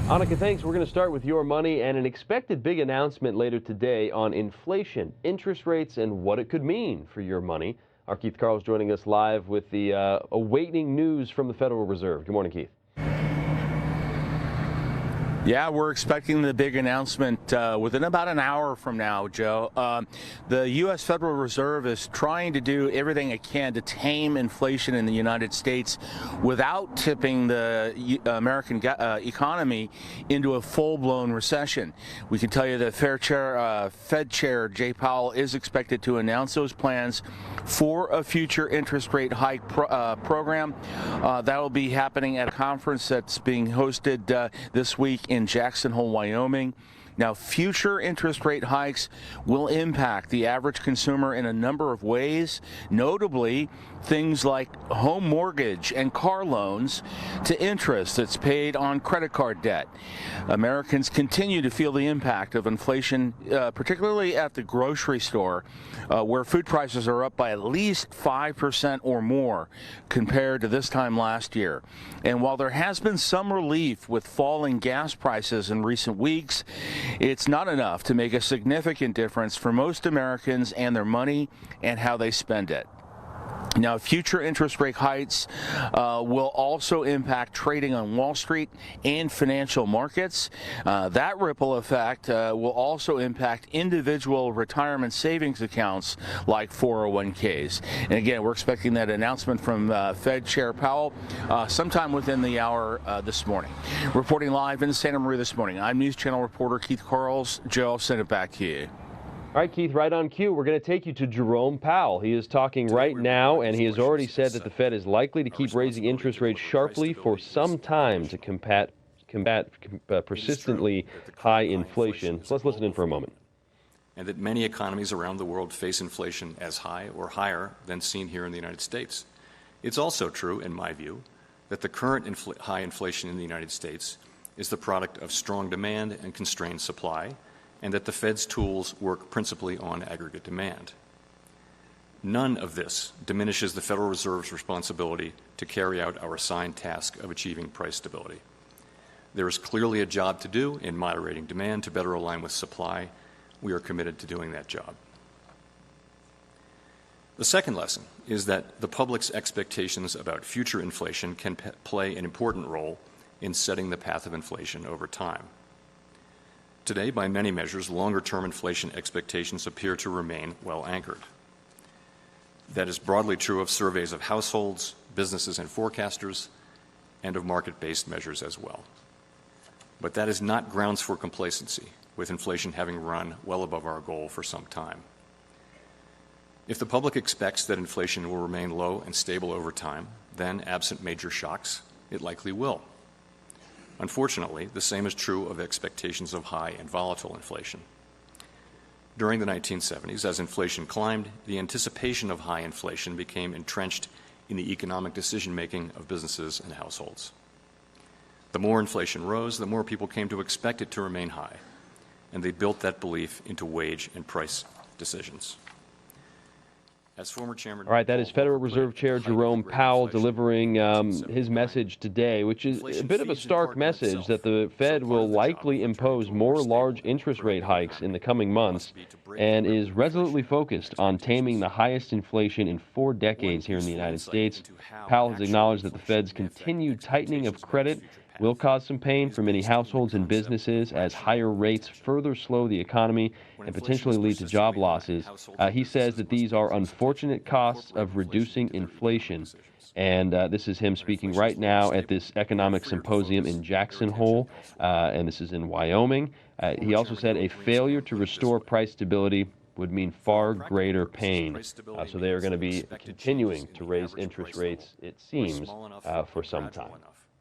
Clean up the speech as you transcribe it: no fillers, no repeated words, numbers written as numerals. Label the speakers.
Speaker 1: Annika, thanks. We're going to start with your money and an expected big announcement later today on inflation, interest rates, and what it could mean for your money. Our Keith Carl's joining us live with the awaiting news from the Federal Reserve. Good morning, Keith.
Speaker 2: Yeah, we're expecting the big announcement within about an hour from now, Joe. The U.S. Federal Reserve is trying to do everything it can to tame inflation in the United States without tipping the American economy into a full-blown recession. We can tell you that Fed Chair Jay Powell is expected to announce those plans for a future interest rate hike program. That will be happening at a conference that's being hosted this week in Jackson Hole, Wyoming. Now, future interest rate hikes will impact the average consumer in a number of ways, notably things like home mortgage and car loans to interest that's paid on credit card debt. Americans continue to feel the impact of inflation, particularly at the grocery store, where food prices are up by at least 5% or more compared to this time last year. And while there has been some relief with falling gas prices in recent weeks, it's not enough to make a significant difference for most Americans and their money and how they spend it. Now, future interest rate hikes will also impact trading on Wall Street and financial markets. That ripple effect will also impact individual retirement savings accounts like 401ks. And again, we're expecting that announcement from Fed Chair Powell sometime within the hour this morning. Reporting live in Santa Maria this morning, I'm News Channel reporter Keith Carls. Joe, I'll send it back to you.
Speaker 1: All right, Keith, right on cue. We're going to take you to Jerome Powell. He is talking right now, and he has already said that the Fed is likely to keep raising interest rates sharply for some time to combat persistently high inflation. So let's listen in for a moment.
Speaker 3: And that many economies around the world face inflation as high or higher than seen here in the United States. It's also true, in my view, that the current high inflation in the United States is the product of strong demand and constrained supply, and that the Fed's tools work principally on aggregate demand. None of this diminishes the Federal Reserve's responsibility to carry out our assigned task of achieving price stability. There is clearly a job to do in moderating demand to better align with supply. We are committed to doing that job. The second lesson is that the public's expectations about future inflation can play an important role in setting the path of inflation over time. Today, by many measures, longer-term inflation expectations appear to remain well anchored. That is broadly true of surveys of households, businesses, and forecasters, and of market-based measures as well. But that is not grounds for complacency, with inflation having run well above our goal for some time. If the public expects that inflation will remain low and stable over time, then, absent major shocks, it likely will. Unfortunately, the same is true of expectations of high and volatile inflation. During the 1970s, as inflation climbed, the anticipation of high inflation became entrenched in the economic decision-making of businesses and households. The more inflation rose, the more people came to expect it to remain high, and they built that belief into wage and price decisions. As former Chairman,
Speaker 1: all right, that is Federal Reserve Chair Jerome Powell delivering his message today, which is a bit of a stark message that the Fed will likely impose more large interest rate hikes in the coming months and is resolutely focused on taming the highest inflation in 4 decades here in the United States. Powell has acknowledged that the Fed's continued tightening of credit will cause some pain for many households and businesses as higher rates further slow the economy and potentially lead to job losses. He says that these are unfortunate costs of reducing inflation. And this is him speaking right now at this economic symposium in Jackson Hole, and this is in Wyoming. He also said a failure to restore price stability would mean far greater pain. So they are going to be continuing to raise interest rates, it seems, for some time.